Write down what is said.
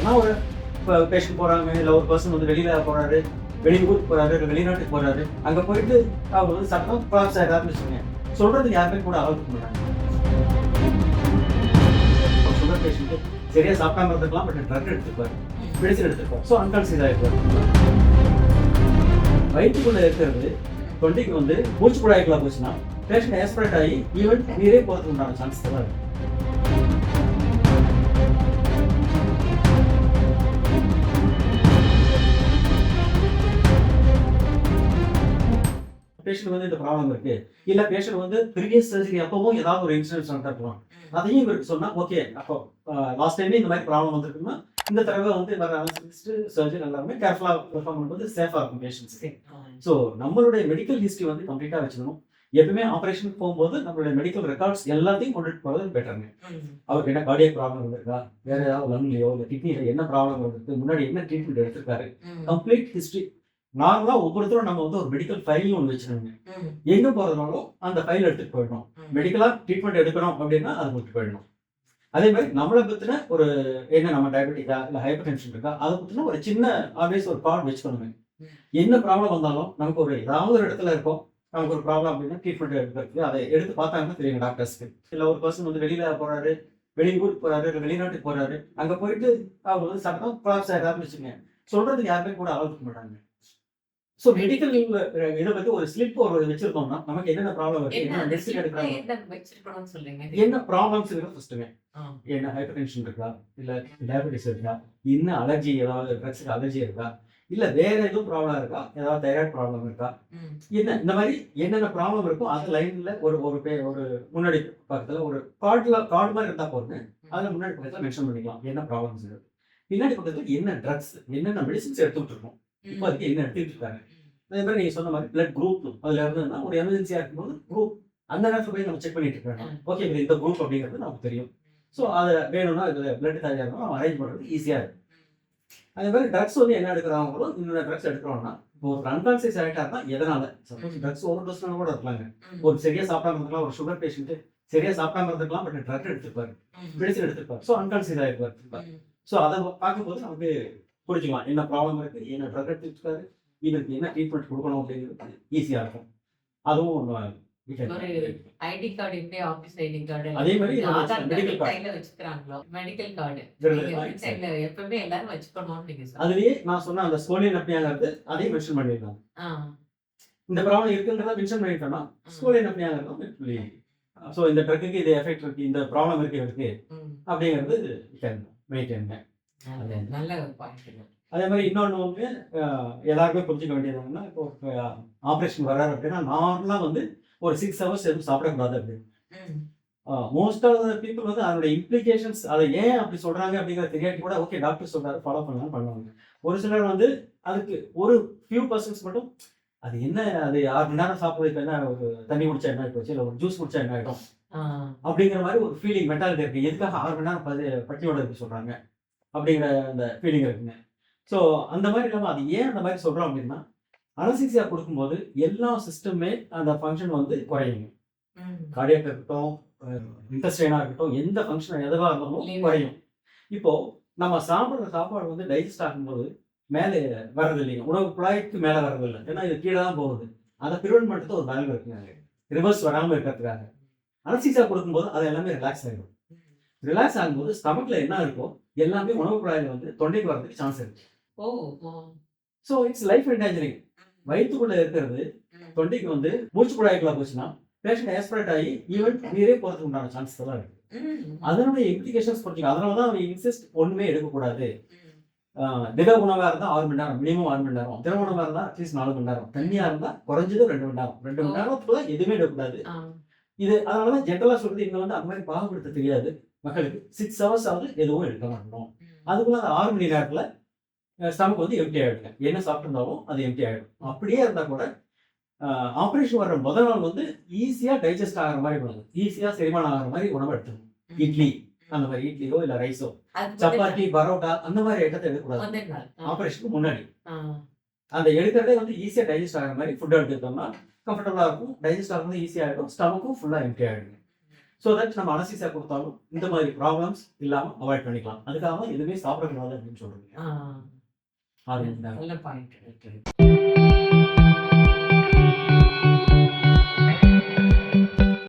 ஆனால் ஒரு இப்போ பேஷண்ட் போகிறாங்க, இல்லை ஒரு பர்சன் வந்து வெளியில் போகிறாரு, வெளியூருக்கு போகிறாரு, இல்லை வெளிநாட்டுக்கு போகிறாரு, அங்கே போயிட்டு அவர் வந்து சட்டம் ப்ராப்ஸ் ஆகிடாருன்னு வச்சுக்கோங்க, சொல்கிறதுக்கு யாருமே கூட அலோவ் பண்ணுறாங்க. சுகர் பேஷண்ட்டு சரியாக சாப்பிடாம இருந்துக்கலாம், பட் ட்ரக் எடுத்துப்பாரு, மெடிசன் எடுத்துருப்பார், ஸோ அன்கான்சியஸ் ஆகிருப்பார். வயிற்றுக்குள்ளே இருக்கிறது தொண்டைக்கு வந்து மூச்சு குழாய்க்குள்ள போச்சுன்னா பேஷண்ட் எக்ஸ்பரேட் ஆகி ஈவன் நீரே போகிறதுக்கு உண்டான சான்ஸ் தான் இருக்கு. பேஷண்ட் வந்து இந்த ப்ராப்ளம் இருக்கு, இல்ல பேஷண்ட் வந்து ப்ரீவியஸ் சர்ஜரி அப்பவும் ஏதாவது ஒரு இன்சிடென்ட்ஸ் நடந்திருக்கலாம், அதையும் இவருக்கு சொன்னா ஓகே, அப்போ லாஸ்ட் டைமே இந்த மாதிரி ப்ராப்ளம் வந்திருக்குன்னா இந்த தடவை வந்து வர அனஸ்தெசிஸ்ட் சர்ஜன் எல்லாமே கேர்ஃபுல்லா பெர்ஃபார்ம் பண்ணுறது சேஃபா இருக்கும் பேஷண்ட்ஸுக்கு. ஸோ நம்மளுடைய மெடிக்கல் ஹிஸ்ட்ரி வந்து கம்ப்ளீட்டா வச்சுக்கணும். எப்பவுமே ஆப்ரேஷனுக்கு போகும்போது நம்மளுடைய மெடிக்கல் ரெக்கார்ட்ஸ் எல்லாத்தையும் கொண்டுட்டு போகிறது பெட்டருங்க. அவருக்கு என்ன கார்டியக் ப்ராப்ளம் இருக்கா, வேற ஏதாவது லங்லையோ இல்லை கிட்னியில என்ன ப்ராப்ளம் இருக்கு, முன்னாடி என்ன ட்ரீட்மெண்ட் எடுத்திருக்காரு, கம்ப்ளீட் ஹிஸ்ட்ரி. நார்மலா ஒவ்வொருத்தரும் நம்ம வந்து ஒரு மெடிக்கல் ஃபைல் ஒன்று வச்சுக்கோங்க. எங்க போறதுனாலும் அந்த ஃபைல் எடுத்துட்டு போயிடணும். மெடிக்கலா ட்ரீட்மெண்ட் எடுக்கணும் அப்படின்னா அது கொடுத்து போயிடணும். அதே மாதிரி நம்மளை பத்தின ஒரு என்ன நம்ம டயபெட்டிக்கா இல்லை ஹைப்பர் டென்ஷன் இருக்கா அதை பத்தின ஒரு சின்ன ஆல்வேஸ் ஒரு கார்டு வச்சுக்கணுங்க. என்ன ப்ராப்ளம் வந்தாலும் நமக்கு ஒரு ஏதாவது ஒரு இடத்துல இருக்கும், நமக்கு ஒரு ப்ராப்ளம் அப்படின்னா ட்ரீட்மெண்ட் எடுக்கிறதுக்கு அதை எடுத்து பார்த்தாங்கன்னா தெரியும் டாக்டர்ஸ்க்கு. இல்லை ஒரு பர்சன் வந்து வெளியில போறாரு, வெளியூருக்கு போறாரு, இல்லை வெளிநாட்டுக்கு போறாரு, அங்க போயிட்டு அவர் வந்து சட்டம் ப்ராப்ஸ் ஆகிடாருன்னு வச்சுக்கோங்க, சொல்றதுக்கு யாருமே கூட அலோவ் பண்ண மாட்டாங்க. ஸோ மெடிக்கல் இதை பத்தி ஒரு ஸ்லிப் ஒரு வச்சிருந்தோம்னா நமக்கு என்னென்ன ப்ராப்ளம் இருக்கு, என்ன மெடிசன் எடுக்கிறாங்க, என்ன ப்ராப்ளம்ஸ் இருக்கு ஃபர்ஸ்ட்டுங்க, என்ன ஹைப்பர் டென்ஷன் இருக்கா, இல்லை டயபெட்டிஸ் இருக்கா, என்ன அலர்ஜி, ஏதாவது ட்ரக்ஸுக்கு அலர்ஜி இருக்கா, இல்லை வேற எதுவும் ப்ராப்ளம் இருக்கா, ஏதாவது தைராய்டு ப்ராப்ளம் இருக்கா, என்ன இந்த மாதிரி என்னென்ன ப்ராப்ளம் இருக்கோ அது லைன்ல ஒரு ஒரு ஒரு முன்னாடி பக்கத்துல ஒரு கார்டு மாதிரி இருந்தா போதுங்க. அதில் முன்னாடி பக்கத்துல மென்ஷன் பண்ணிக்கலாம் என்ன ப்ராப்ளம்ஸ் இருக்கு. பின்னாடி பக்கத்துல என்ன ட்ரக்ஸ், என்னென்ன மெடிசின்ஸ் எடுத்துக்கிட்டு இருக்கோம், இப்போ அதுக்கு என்ன எடுத்துக்கிட்டு இருக்காங்க. அதே மாதிரி நீங்க சொன்ன மாதிரி பிளட் குரூப் அதுல இருந்ததுன்னா ஒரு எமர்ஜென்சியா இருக்கும்போது குரூப் அந்த நேரத்தில் போய் நம்ம செக் பண்ணிட்டு இருக்காங்க. ஓகே, இந்த குரூப் அப்படிங்கிறது நமக்கு தெரியும். ஸோ அதை வேணும்னா இதுல பிளட் தயாரிக்கணும், நம்ம அரேஞ்ச் பண்றது ஈஸியா இருக்கும். அதே மாதிரி ட்ரக்ஸ் வந்து என்ன எடுக்கிறாங்களோ இந்த ட்ரக்ஸ் எடுக்கிறோம்னா இப்போ ஒரு அன்கான்சியஸ் ஆகிட்டாருன்னா எதனால, சப்போஸ் ட்ரக்ஸ் ஓவர் டோஸ்னால கூட இருக்கலாங்க. ஒரு சரியா சாப்பிடாம இருக்கலாம், ஒரு சுகர் பேஷண்ட் சரியா சாப்பிடாம இருந்துக்கலாம், பட் ட்ரக் எடுத்துருப்பாரு, மெடிசன் எடுத்துருப்பாரு, ஸோ அன்கான்சியஸ் ஆகிருப்பாரு. ஸோ அதை பார்க்கும்போது நமக்கு புரிஞ்சுக்கலாம் என்ன ப்ராப்ளம் இருக்கு, என்ன ட்ரக் எடுத்துருக்காரு, இதுக்கு என்ன ட்ரீட்மெண்ட் கொடுக்கணும் அப்படிங்கிறது ஈஸியா இருக்கும். அதுவும் ஐடி கார்டு எப்படி ஆபீஸ் ஐடி கார்டு அதே மாதிரி ஆதார் மெடிக்கல் கார்டு கையில வச்சுக்கிறாங்களோ மெடிக்கல் கார்டு எப்பவுமே எல்லாரும் வச்சுக்கணும்னு நீங்க அதுலயே நான் சொன்ன அந்த ஸ்கோலியன் அப்படிங்கிறது அதையும் மென்ஷன் பண்ணிருக்காங்க. இந்த ப்ராப்ளம் இருக்குன்றத மென்ஷன் பண்ணிட்டோம்னா ஸ்கோலியன் அப்படிங்கிறது ஸோ இந்த ட்ரக்குக்கு இது எஃபெக்ட் இருக்கு, இந்த ப்ராப்ளம் இருக்கு அப்படிங்கிறது மெயின்டைன். நல்ல பாயிண்ட். அதே மாதிரி இன்னொன்று வந்து எல்லாருமே புரிஞ்சுக்க வேண்டியது என்னன்னா, இப்போ ஆப்ரேஷன் வர்றாரு அப்படின்னா நார்மலாக வந்து ஒரு 6 hours எதுவும் சாப்பிடக்கூடாது அப்படின்னு. மோஸ்ட் ஆஃப் த பீப்புள் வந்து அதோட இம்ப்ளிகேஷன்ஸ் அதை ஏன் அப்படி சொல்றாங்க அப்படிங்கிற தெரியாட்டி கூட ஓகே டாக்டர் சொல்றாரு ஃபாலோ பண்ணலாம் பண்ணுவாங்க. ஒரு சிலர் வந்து அதுக்கு ஒரு ஃபியூ பர்சன்ஸ் மட்டும் அது என்ன, அது 6 மணி நேரம் சாப்பிட்றதுக்கு என்ன, ஒரு தண்ணி குடிச்சா என்ன ஆகிடுச்சு, இல்லை ஒரு ஜூஸ் குடிச்சா என்ன ஆகிடும் அப்படிங்கிற மாதிரி ஒரு ஃபீலிங் மென்டாலிட்டி இருக்கு. எதுக்காக 6 மணி நேரம் பட்டியோட இருக்கு சொல்றாங்க அப்படிங்கிற அந்த ஃபீலிங் இருக்குங்க. ஸோ அந்த மாதிரி இல்லாமல் அது ஏன் அந்த மாதிரி சொல்கிறோம் அப்படின்னா, அனஸ்தீசியா கொடுக்கும்போது எல்லா சிஸ்டமே அந்த ஃபங்க்ஷன் வந்து குறையுங்க. கார்டியாக் இருக்கட்டும், இன்டெஸ்டைனாக இருக்கட்டும், எந்த ஃபங்க்ஷன் எதுவாக இருந்தாலும் குறையும். இப்போ நம்ம சாப்பிட்ற சாப்பாடு வந்து டைஜஸ்ட் ஆகும்போது மேலே வர்றது இல்லைங்க, உணவு குழாய்க்கு மேலே வர்றது இல்லை, ஏன்னா இது கீழே தான் போகுது. அதை ப்ரிவென்ட் பண்ணுறது ஒரு வேல்யூ இருக்குங்க, ரிவர்ஸ் வராமல் இருக்கிறதுக்காக. அனஸ்தீசியா கொடுக்கும்போது அது எல்லாமே ரிலாக்ஸ் ஆகிடும். ரிலாக்ஸ் ஆகும்போது ஸ்டமக்ல என்ன இருக்கோ எல்லாமே உணவு குழாயில் வந்து தொண்டைக்கு வரதுக்கு சான்ஸ் இருக்கு. So it's life endangering. வயிற்றுக்குள்ள இருக்கிறது தொண்டைக்கு வந்து மூச்சு குழாய்க்குள்ள போச்சுன்னா பேஷண்ட் எக்ஸ்பரேட் ஆகி ஈவன் நீரே போகிறதுக்கு உண்டான சான்ஸ் தான் இருக்கு. அதனுடைய இம்ப்ளிகேஷன்ஸ் புரிஞ்சுக்க. அதனால தான் அவங்க இன்சிஸ்ட் ஒன்றுமே எடுக்கக்கூடாது. திட உணவாக இருந்தால் 6 மணி நேரம், மினிமம் 6 மணி நேரம். திட உணவாக இருந்தால் அட்லீஸ்ட் 4 மணி நேரம். தண்ணியாக இருந்தால் குறைஞ்சது 2 மணி நேரம். 2 மணி நேரத்துக்குள்ள எதுவுமே எடுக்கக்கூடாது. இது அதனால தான் ஜென்ரலாக சொல்றது, இங்கே வந்து அந்த மாதிரி பாகுபடுத்த தெரியாது மக்களுக்கு. 6 hours ஆகுது எதுவும் எடுக்க மாட்டோம். அதுக்குள்ள அந்த 6 மணி நேரத்தில் ஸ்டமக் வந்து எம்டி ஆகிடுங்க. என்ன சாப்பிட்டுருந்தாலும் அது எம்டி ஆகிடும். அப்படியே இருந்தால் கூட ஆப்ரேஷன் வர்ற முதல் நாள் வந்து ஈஸியாக டைஜஸ்ட் ஆகிற மாதிரி பண்ணுது, ஈஸியாக செரிமானம் ஆகிற மாதிரி உணவு எடுத்துக்கணும். இட்லி அந்த மாதிரி இட்லியோ இல்லை ரைஸோ, சப்பாத்தி, பரோட்டா அந்த மாதிரி ஐட்டத்தை எடுக்கக்கூடாது ஆப்ரேஷனுக்கு முன்னாடி. அந்த எடுக்கிறதே வந்து ஈஸியாக டைஜஸ்ட் ஆகிற மாதிரி ஃபுட் எடுத்துக்கிட்டோம்னா கம்ஃபர்டபுளாக இருக்கும். டைஜஸ்ட் ஆகும்போது ஈஸியாக ஆகிடும், ஸ்டமக்கும் ஃபுல்லாக எம்டி ஆகிடுங்க. ஸோ தட் நம்ம அனசிசா கொடுத்தாலும் இந்த மாதிரி ப்ராப்ளம்ஸ் இல்லாம அவாய்ட் பண்ணிக்கலாம். அதுக்காக தான் எதுவுமே சாப்பிடக்கூடாது அப்படின்னு சொல்றீங்க. ஆ, அது நல்ல பாயிண்ட்.